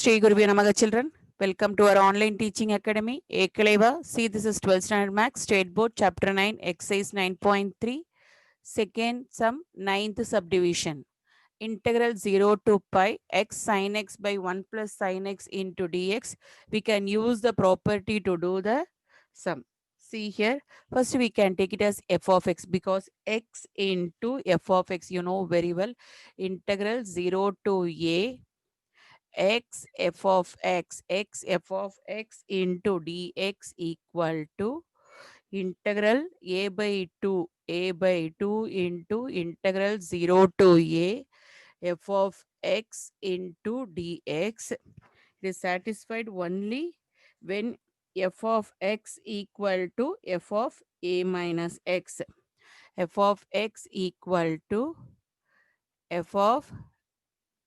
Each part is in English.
Shri Gurubhyo Namaha children. Welcome to our online teaching academy, Ekaleva. See, this is 12th standard max, state board, chapter 9, exercise 9.3, second sum, ninth subdivision. Integral 0 to pi x sin x by 1 plus sin x into dx. We can use the property to do the sum. See here, first we can take it as f of x because x into f of x, you know very well. Integral 0 to a x f of x f of x into dx equal to integral a by 2 into integral 0 to a f of x into dx. It is satisfied only when f of x equal to f of a minus x. F of x equal to f of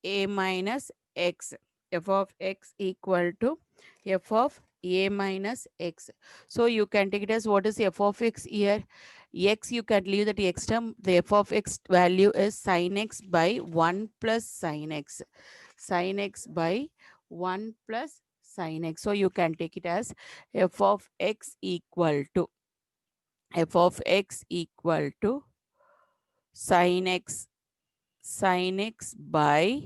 a minus x. F of x equal to f of a minus x. So you can take it as what is f of x here. X, you can leave that x term. The f of x value is sin x by 1 plus sin x. Sin x by 1 plus sin x. So you can take it as f of x equal to f of x equal to sin x by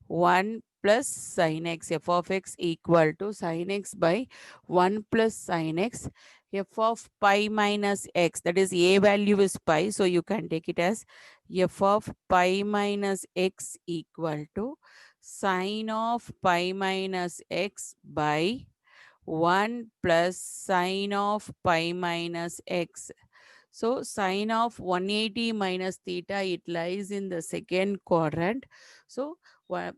1 plus sin x. F of x equal to sin x by 1 plus sin x. F of pi minus x, that is a value is pi, so you can take it as f of pi minus x equal to sin of pi minus x by 1 plus sin of pi minus x. So sine of 180 minus theta, it lies in the second quadrant. So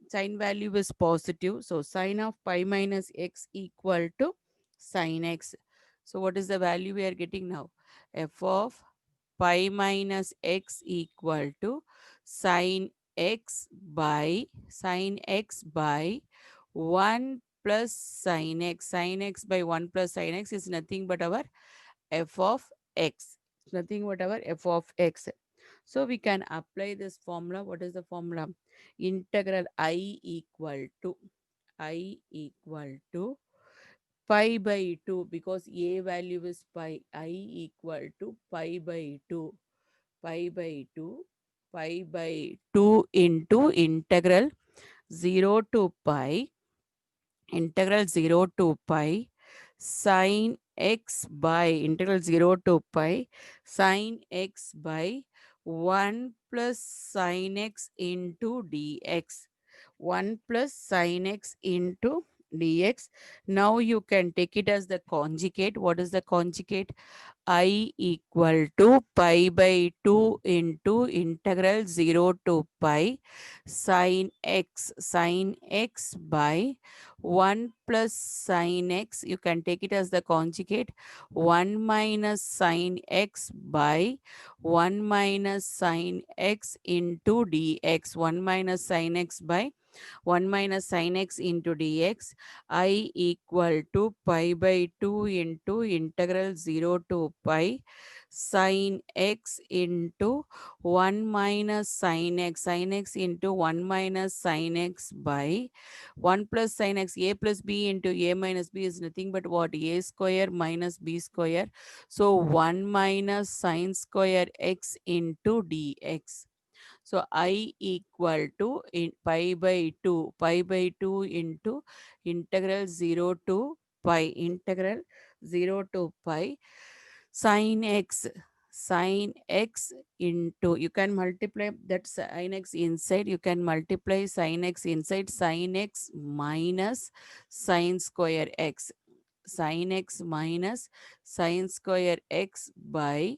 sine value is positive. So sine of pi minus x equal to sine x. So what is the value we are getting now? F of pi minus x equal to sine x by 1 plus sine x. Sine x by 1 plus sine x is nothing but our f of x. Nothing but our f of x. So we can apply this formula. What is the formula? Integral I equal to pi by 2, because a value is pi. I equal to pi by 2. Pi by 2. Pi by 2 into integral 0 to pi. Integral 0 to pi sine x by integral 0 to pi sine x by 1 plus sine x into dx. 1 plus sine x into dx. Now you can take it as the conjugate. What is the conjugate? I equal to pi by 2 into integral 0 to pi sine x by 1 plus sine x. You can take it as the conjugate 1 minus sine x by 1 minus sine x into dx. 1 minus sine x by 1 minus sine x into dx. I equal to pi by 2 into integral 0 to pi sine x into 1 minus sine x into 1 minus sine x by 1 plus sine x. A plus b into a minus b is nothing but what? A square minus b square. So 1 minus sine square x into dx. So I equal to pi by 2 into integral 0 to pi sine x into, you can multiply that sine x inside, you can multiply sine x inside, sine x minus sine square x, sine x minus sine square x by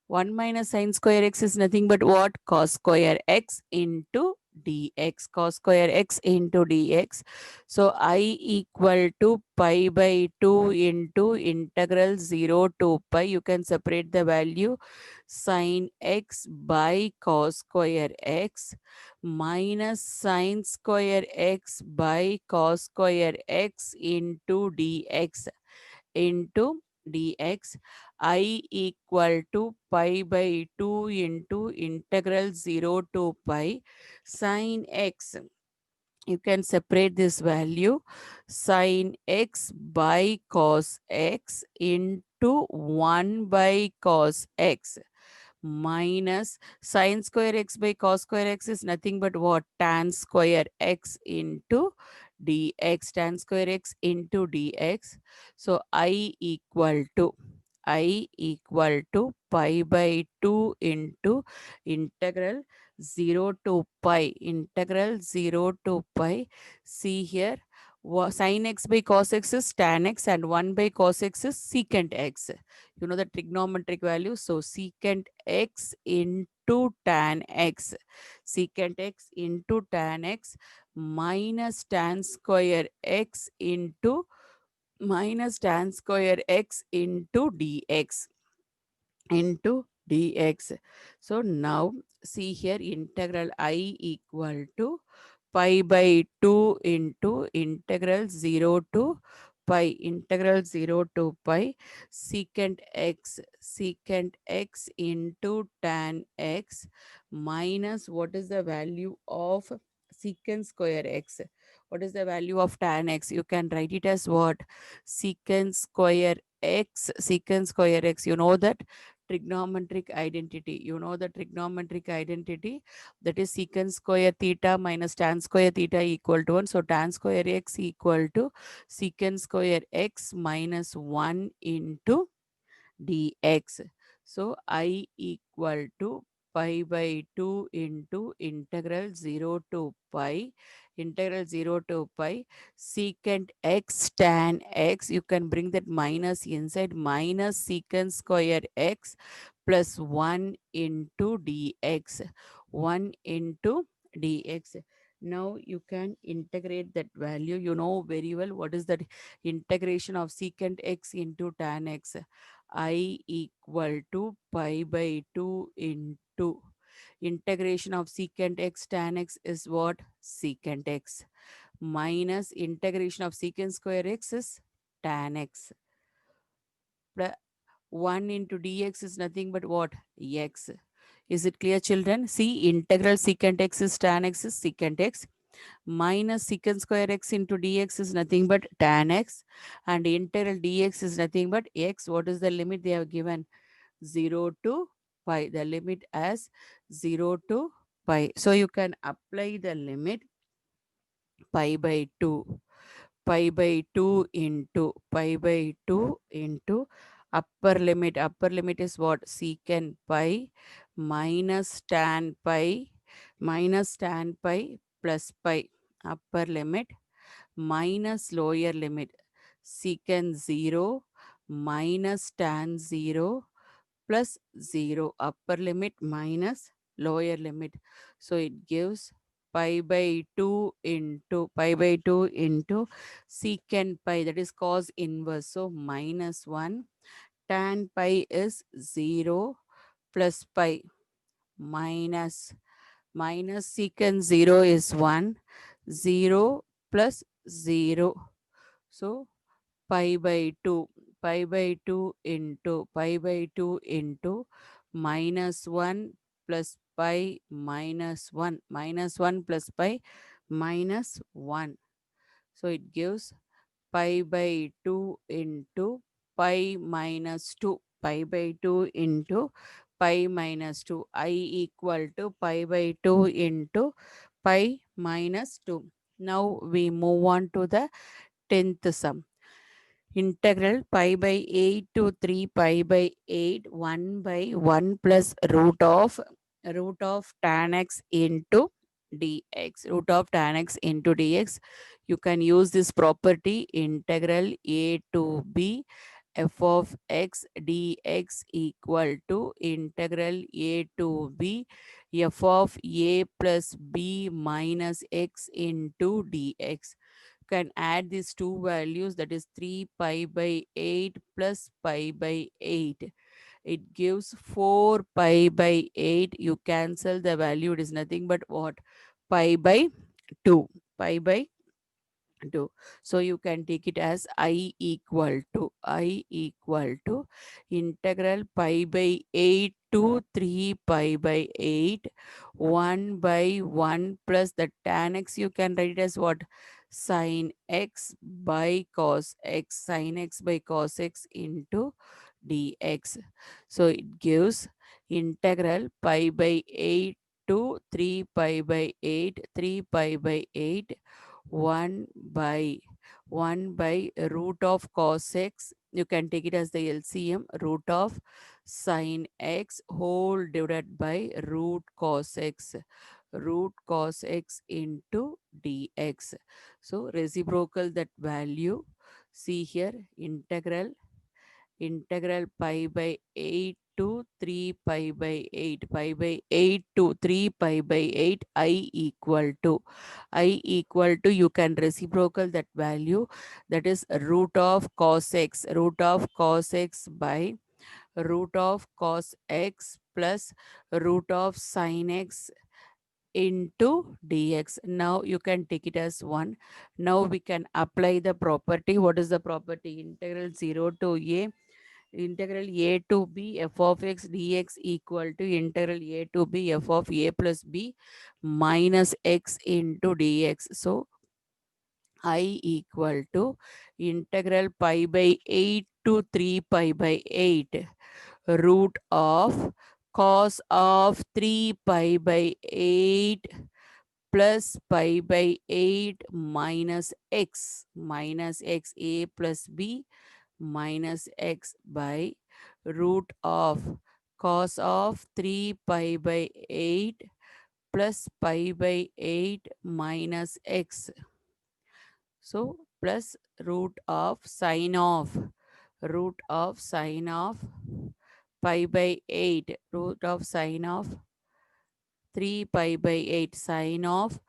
1 minus sine square x is nothing but what? Cos square x into dx. Cos square x into dx. So I equal to pi by 2 into integral 0 to pi. You can separate the value. Sine x by cos square x minus sine square x by cos square x into dx. Into dx. I equal to pi by 2 into integral 0 to pi sine x you can separate this value, sin x by cos x into 1 by cos x minus sine square x by cos square x is nothing but what? Tan square x into dx, tan square x into dx. So I equal to pi by 2 into integral 0 to pi, integral 0 to pi. See here, sin x by cos x is tan x and 1 by cos x is secant x. You know the trigonometric value. So secant x into tan x, secant x into tan x minus tan square x into minus tan square x into dx. So now see here, integral I equal to pi by 2 into integral 0 to pi secant x into tan x minus what is the value of secant square x, what is the value of tan x? You can write it as what? Secant square x, you know that trigonometric identity, that is secant square theta minus tan square theta equal to 1. So tan square x equal to secant square x minus 1 into dx. So I equal to pi by 2 into integral 0 to pi secant x tan x, you can bring that minus inside, minus secant square x plus 1 into dx, 1 into dx. Now you can integrate that value. You know very well what is that integration of secant x into tan x. I equal to pi by 2 into integration of secant x tan x is what? Secant x minus integration of secant square x is tan x. 1 into dx is nothing but what? X. Is it clear, children? See, integral secant x is tan x is secant x minus secant square x into dx is nothing but tan x, and integral dx is nothing but x. What is the limit they have given? 0 to pi. The limit as 0 to pi. So you can apply the limit pi by 2. Pi by 2 into upper limit is what? Secant pi minus tan pi plus pi, upper limit minus lower limit secant 0 minus tan 0 plus 0, upper limit minus lower limit. So it gives pi by 2 into secant pi, that is cos inverse. So minus 1, tan pi is 0 plus pi minus secant 0 is 1, 0 plus 0. So pi by 2, pi by 2 into minus 1 plus pi minus 1, minus 1 plus pi minus 1. So it gives pi by 2 into pi minus 2, pi by 2 into pi minus 2. I equal to pi by 2 into pi minus 2. Now we move on to the 10th sum. Integral pi by 8 to 3 pi by 8 1 by 1 plus root of tan x into dx, root of tan x into dx. You can use this property, integral a to b f of x dx equal to integral a to b f of a plus b minus x into dx. Can add these two values, that is 3 pi by 8 plus pi by 8. It gives 4 pi by 8. You cancel the value, it is nothing but what? Pi by 2. Pi by 2. So you can take it as I equal to integral pi by 8 to 3 pi by 8, 1 by 1 plus the tan x. You can write it as what? Sin x by cos x, sin x by cos x into dx. So it gives integral pi by 8 to 3 pi by 8, 3 pi by 8, 1 by 1 by root of cos x. You can take it as the LCM, root of sin x whole divided by root cos x into dx. So reciprocal that value. See here, integral pi by 8 to 3 pi by 8, pi by 8 to 3 pi by 8, I equal to, you can reciprocal that value, that is root of cos x by root of cos x plus root of sin x into dx. Now you can take it as 1. Now we can apply the property. What is the property? Integral 0 to a, integral a to b f of x dx equal to integral a to b f of a plus b minus x into dx. So I equal to integral pi by 8 to 3 pi by 8 root of cos of 3 pi by 8 plus pi by 8 minus x a plus b minus x by root of cos of 3 pi by 8 plus pi by 8 minus x. So plus root of sine of pi by 8, root of sine of 3 pi by 8, sine of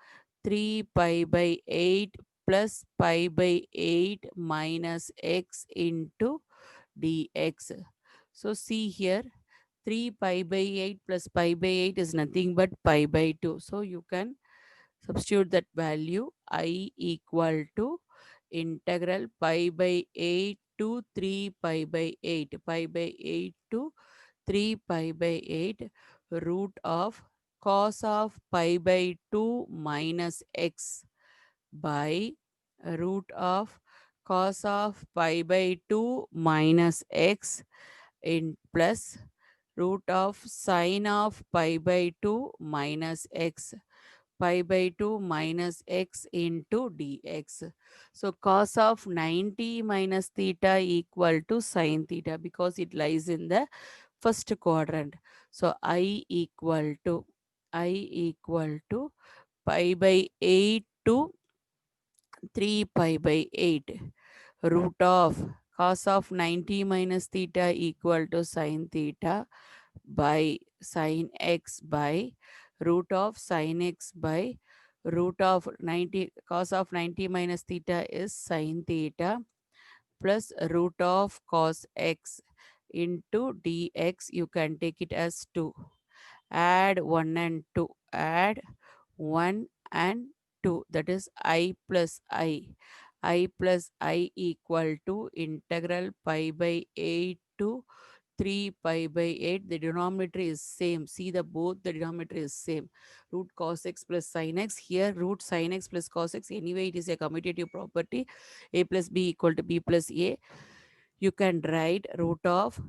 3 pi by 8 plus pi by 8 minus x into dx. So see here, 3 pi by 8 plus pi by 8 is nothing but pi by 2. So you can substitute that value. I equal to integral pi by 8 to 3 pi by 8, pi by 8 to 3 pi by 8 root of cos of pi by 2 minus x by root of cos of pi by 2 minus x in plus root of sine of pi by 2 minus x, pi by 2 minus x into dx. So cos of 90 minus theta equal to sine theta because it lies in the first quadrant. So I equal to pi by 8 to 3 pi by 8 root of cos of 90 minus theta equal to sine theta by sine x by root of sine x by root of 90, cos of 90 minus theta is sine theta plus root of cos x into dx. You can take it as 2. Add 1 and 2. Add 1 and 2. That is I plus I. I plus I equal to integral pi by 8 to 3 pi by 8. The denominator is same. See, the both the denominator is same. Root cos x plus sin x. Here root sin x plus cos x. Anyway, it is a commutative property. A plus b equal to b plus a. You can write root of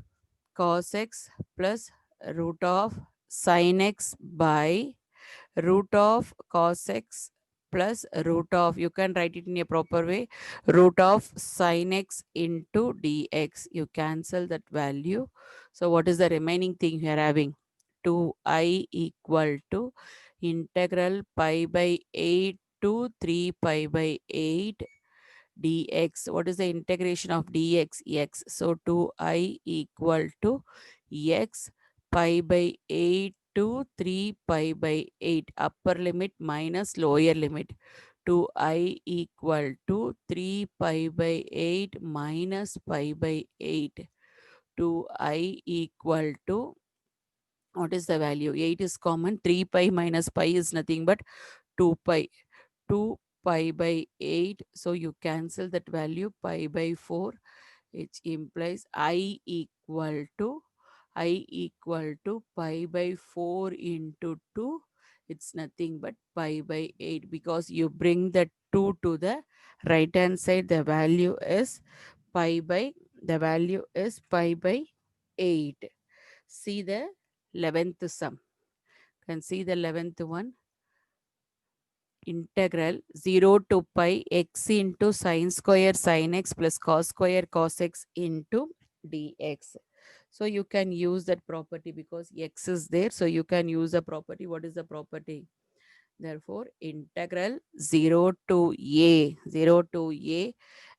cos x plus root of sin x by root of cos x plus root of, you can write it in a proper way, root of sin x into dx. You cancel that value. So what is the remaining thing you are having? 2I equal to integral pi by 8 to 3 pi by 8 dx. What is the integration of dx? X. So 2I equal to x pi by 8 to 3 pi by 8, upper limit minus lower limit. 2I equal to 3 pi by 8 minus pi by 8. 2I equal to, what is the value? 8 is common. 3 pi minus pi is nothing but 2 pi. 2 pi by 8. So you cancel that value pi by 4. It implies I equal to pi by 4 into 2. It's nothing but pi by 8, because you bring the 2 to the right hand side. The value is pi by 8. See the 11th sum. Can see the 11th one. Integral 0 to pi x into sine square sine x plus cos square cos x into dx. So you can use that property because x is there. So you can use the property. What is the property? Therefore, integral 0 to a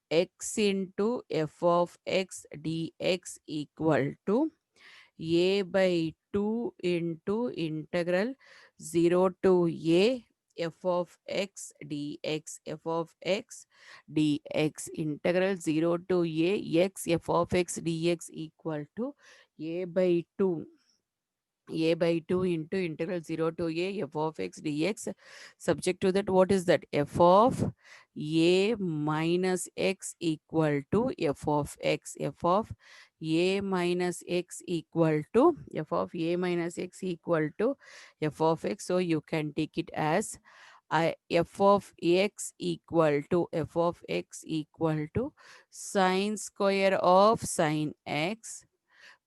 x into f of x dx equal to a by 2 into integral 0 to a f of x dx, f of x dx, integral 0 to a x f of x dx equal to a by 2, a by 2 into integral 0 to a f of x dx. Subject to that, what is that? F of a minus x equal to f of x, f of a minus x equal to f of a minus x equal to f of x. So you can take it as f of x equal to f of x equal to sine square of sine x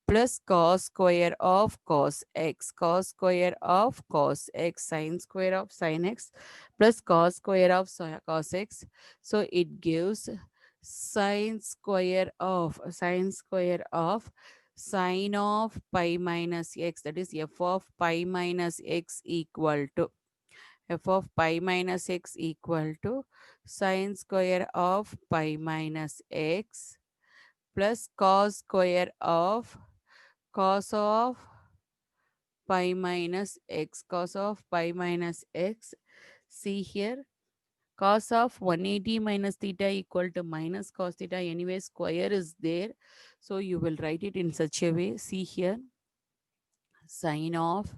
plus cos square of cos x, cos square of cos x, sine square of sine x plus cos square of cos x. So it gives sine of pi minus x, that is f of pi minus x equal to sine square of pi minus x plus cos of pi minus x, cos of pi minus x. See here, cos of 180 minus theta equal to minus cos theta. Anyway, square is there. So you will write it in such a way. See here, sine of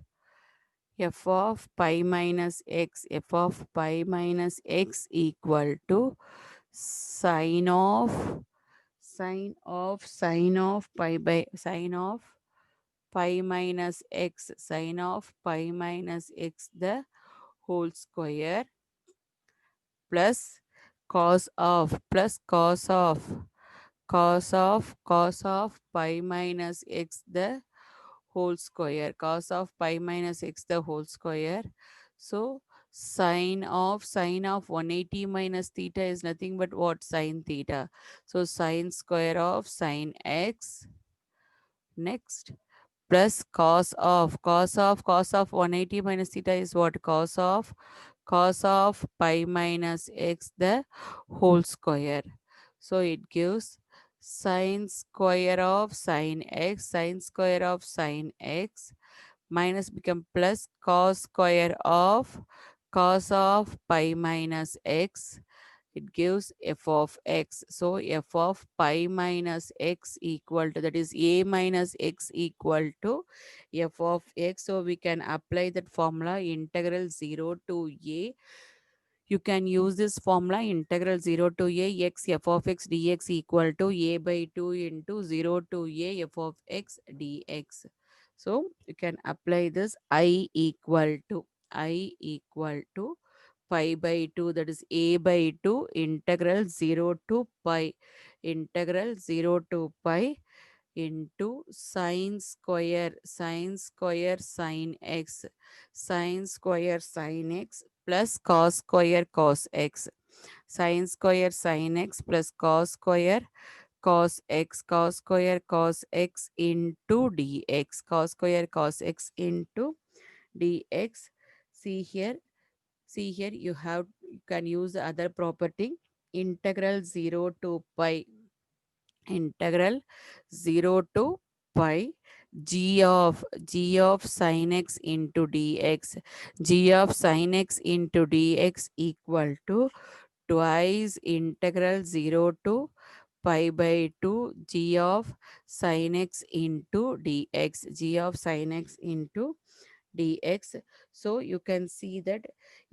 f of pi minus x, f of pi minus x equal to sine of pi minus x, sine of pi minus x the whole square plus cos of pi minus x the whole square, cos of pi minus x the whole square. So sine of 180 minus theta is nothing but what? Sine theta. So sine square of sine x. Next, plus cos of 180 minus theta is what? Cos of pi minus x the whole square. So it gives sine square of sine x minus become plus cos of pi minus x. It gives f of x. So f of pi minus x equal to, that is a minus x equal to f of x. So we can apply that formula, integral 0 to a. You can use this formula, integral 0 to a x f of x dx equal to a by 2 into 0 to a f of x dx. So you can apply this. I equal to pi by 2, that is a by 2 integral 0 to pi, into sine square sine x plus cos square cos x, sine square sine x plus cos square cos x into dx, cos square cos x into dx. See here you can use the other property, integral 0 to pi, integral 0 to pi g of sin x into dx, g of sin x into dx equal to twice integral 0 to pi by 2 g of sin x into dx, g of sin x into dx. So you can see that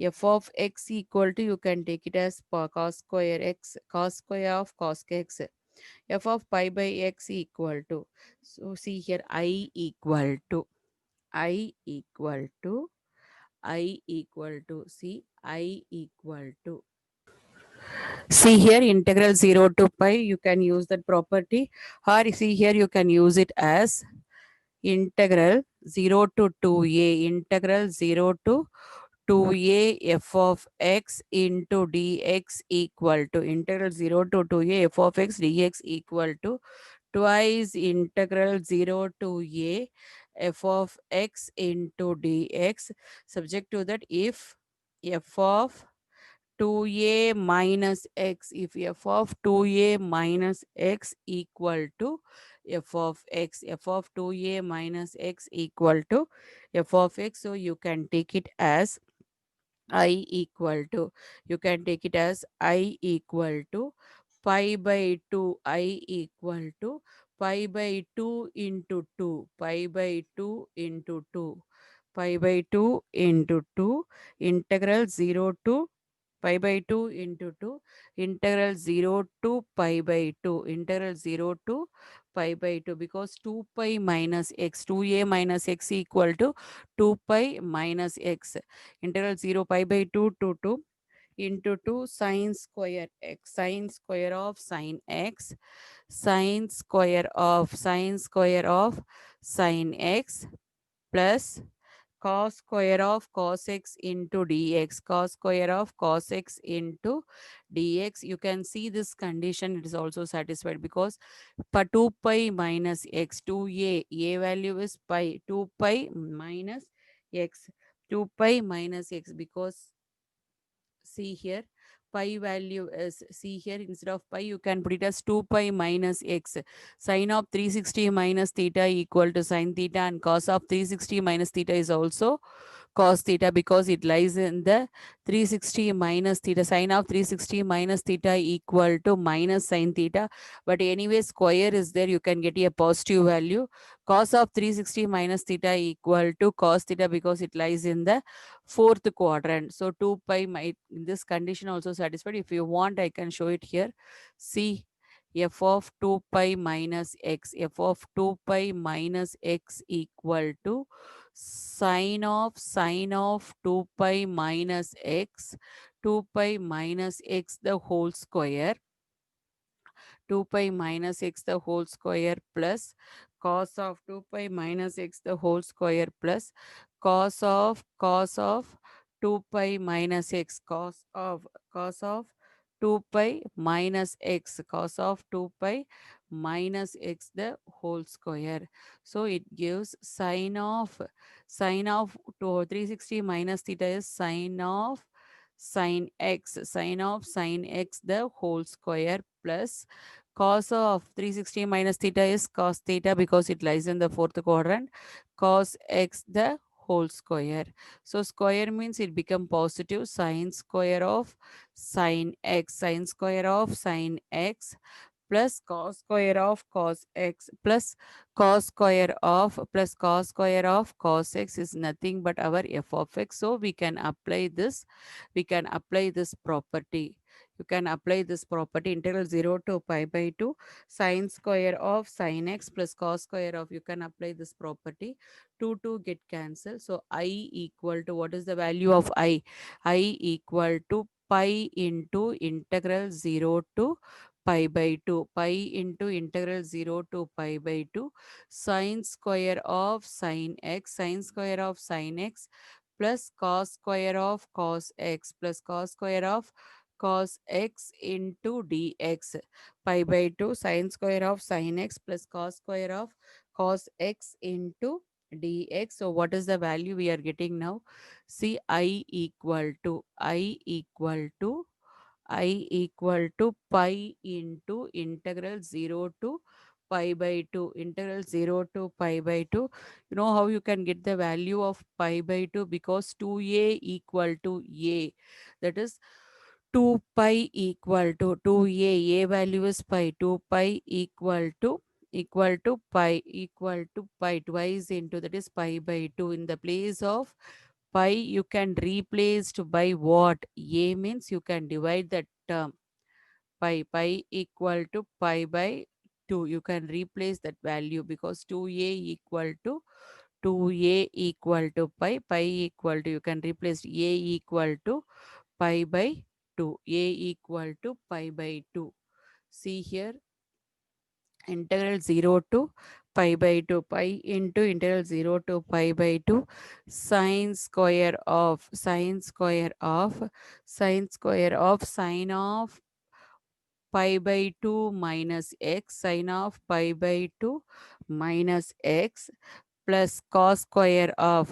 f of x equal to, you can take it as cos square x, cos square of cos x. F of pi by x equal to, so see here, I equal to, see, I equal to, see here, integral 0 to pi, you can use that property, or see here, you can use it as integral 0 to 2a, integral 0 to 2a f of x into dx equal to, integral 0 to 2a f of x dx equal to twice integral 0 to a f of x into dx, subject to that if f of 2a minus x, if f of 2a minus x equal to f of x, f of 2a minus x equal to f of x, so you can take it as I equal to, you can take it as I equal to pi by 2, I equal to pi by 2 into 2, pi by 2 into 2, pi by 2 into 2, integral 0 to pi by 2 into 2, integral 0 to pi by 2, integral 0 to pi by 2, because 2 pi minus x, 2a minus x equal to 2 pi minus x, integral 0 pi by 2 to 2 into 2 sine square x, sine square of sine x, sine square of sine x plus cos square of cos x into dx, cos square of cos x into dx. You can see this condition, it is also satisfied because 2 pi minus x, 2a, a value is pi, 2 pi minus x, 2 pi minus x, because see here, pi value is, see here, instead of pi you can put it as 2 pi minus x, sine of 360 minus theta equal to sine theta, and cos of 360 minus theta is also cos theta, because it lies in the 360 minus theta, sine of 360 minus theta equal to minus sine theta, but anyway square is there, you can get a positive value. Cos of 360 minus theta equal to cos theta, because it lies in the fourth quadrant, so 2 pi might, in this condition also satisfied. If you want, I can show it here. See, f of 2 pi minus x, f of 2 pi minus x equal to sine of 2 pi minus x, 2 pi minus x the whole square, 2 pi minus x the whole square plus cos of 2 pi minus x the whole square plus cos of 2 pi minus x, cos of 2 pi minus x, cos of 2 pi minus x the whole square. So it gives sine of 360 minus theta is sine of sine x the whole square plus cos of 360 minus theta is cos theta, because it lies in the fourth quadrant, cos x the whole square. So square means it become positive, sine square of sine square of sine x plus cos square of cos x plus cos square of cos x is nothing but our f of x. So we can apply this property. You can apply this property, integral 0 to pi by 2 sine square of sine x plus cos square of, you can apply this property, 2 get cancelled, so I equal to, what is the value of I equal to pi into integral 0 to pi by 2, pi into integral 0 to pi by 2 sine square of sine square of sine x plus cos square of cos x plus cos square of cos x into dx, pi by 2 sine square of sine x plus cos square of cos x into dx. So what is the value we are getting now? See, I equal to pi into integral 0 to pi by 2, integral 0 to pi by 2. You know how you can get the value of pi by 2? Because 2a equal to a, that is 2 pi equal to 2a value is pi, 2 pi equal to pi twice into, that is pi by 2, in the place of pi you can replace by what? A means you can divide that term. Pi equal to pi by 2. You can replace that value because 2a equal to 2a equal to pi equal to, you can replace a equal to pi by 2, a equal to pi by 2. See here, integral 0 to pi by 2, pi into integral 0 to pi by 2, sine square of sine of pi by 2 minus x, sine of pi by 2 minus x, plus cos square of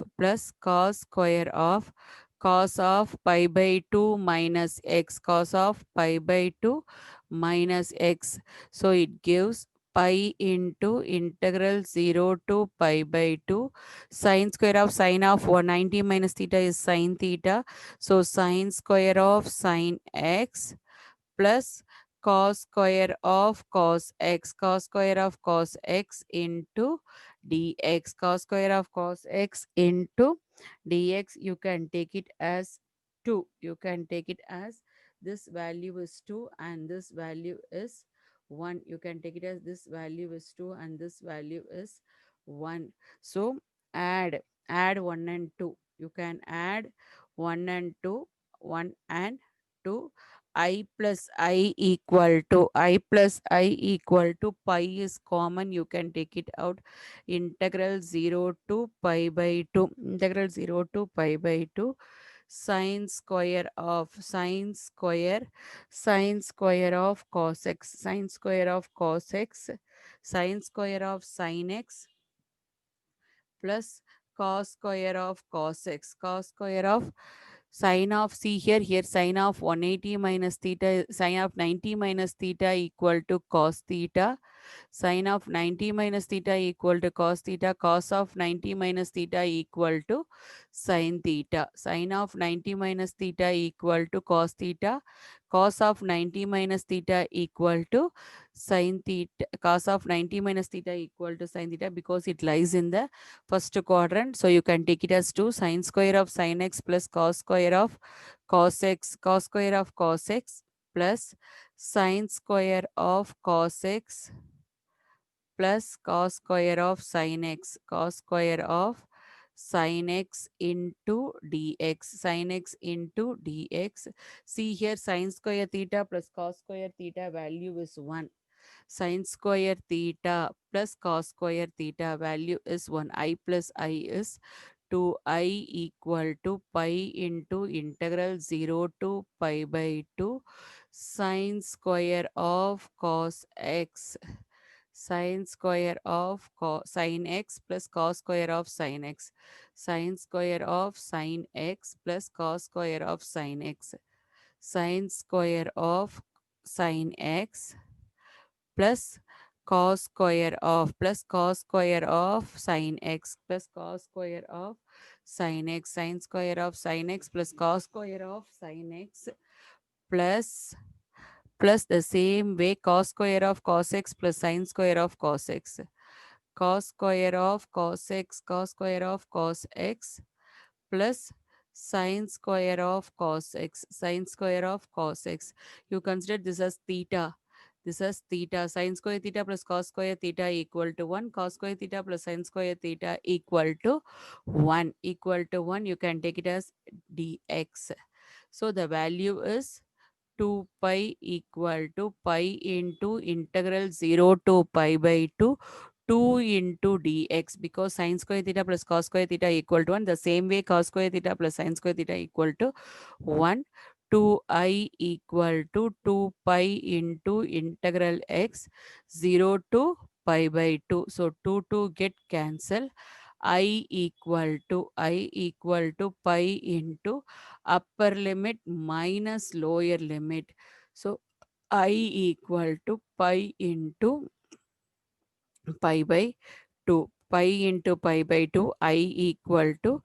cos of pi by 2 minus x, cos of pi by 2 minus x. So it gives pi into integral 0 to pi by 2, sine square of sine of 190 minus theta is sine theta, so sine square of sine x plus cos square of cos x, cos square of cos x into dx, cos square of cos x into dx. You can take it as 2. You can take it as this value is 2 and this value is 1. You can take it as this value is 2 and this value is 1. So add 1 and 2. You can add 1 and 2, 1 and 2. I plus I equal to pi is common, you can take it out. Integral 0 to pi by 2, integral 0 to pi by 2, sine square of cos x, sine square of cos x, sine square of sine x plus cos square of cos x, cos square of sine of, see here sine of 180 minus theta, sine of 90 minus theta equal to cos theta, sine of 90 minus theta equal to cos theta, cos of 90 minus theta equal to sine theta, sine of 90 minus theta equal to cos theta, cos of 90 minus theta equal to sine theta, cos of 90 minus theta equal to sine theta because it lies in the first quadrant. So you can take it as 2 sine square of sine x plus cos square of cos x, cos square of cos x plus sine square of cos x plus cos square of sin x, cos square of sin x into dx, sin x into dx. See here, sin square theta plus cos square theta value is 1. Sin square theta plus cos square theta value is 1. I plus I is 2i equal to pi into integral 0 to pi by 2 sin square of cos x, sin square of sin x plus cos square of sin x, sin square of sin x plus cos square of sin x, sin square of sin x plus cos square of sin x plus cos square of sin x, sin square of sin x plus cos square of sin x plus the same way cos square of cos x plus sin square of cos x, cos square of cos x, cos square of cos x plus sine square of cos x, sine square of cos x. You consider this as theta. This is theta. Sine square theta plus cos square theta equal to 1. Cos square theta plus sine square theta equal to 1. Equal to 1. You can take it as dx. So the value is 2 pi equal to pi into integral 0 to pi by 2, 2 into dx, because sine square theta plus cos square theta equal to 1. The same way cos square theta plus sine square theta equal to 1. 2i equal to 2 pi into integral x 0 to pi by 2. So 2 get cancel. I equal to pi into upper limit minus lower limit. So I equal to pi into pi by 2. Pi into pi by 2, I equal to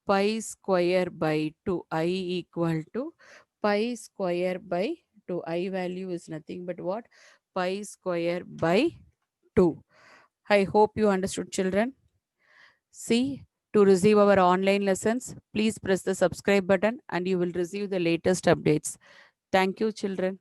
pi square by 2. I equal to pi square by 2. I value is nothing but what? Pi square by 2. I hope you understood, children. See, to receive our online lessons, please press the subscribe button and you will receive the latest updates. Thank you, children.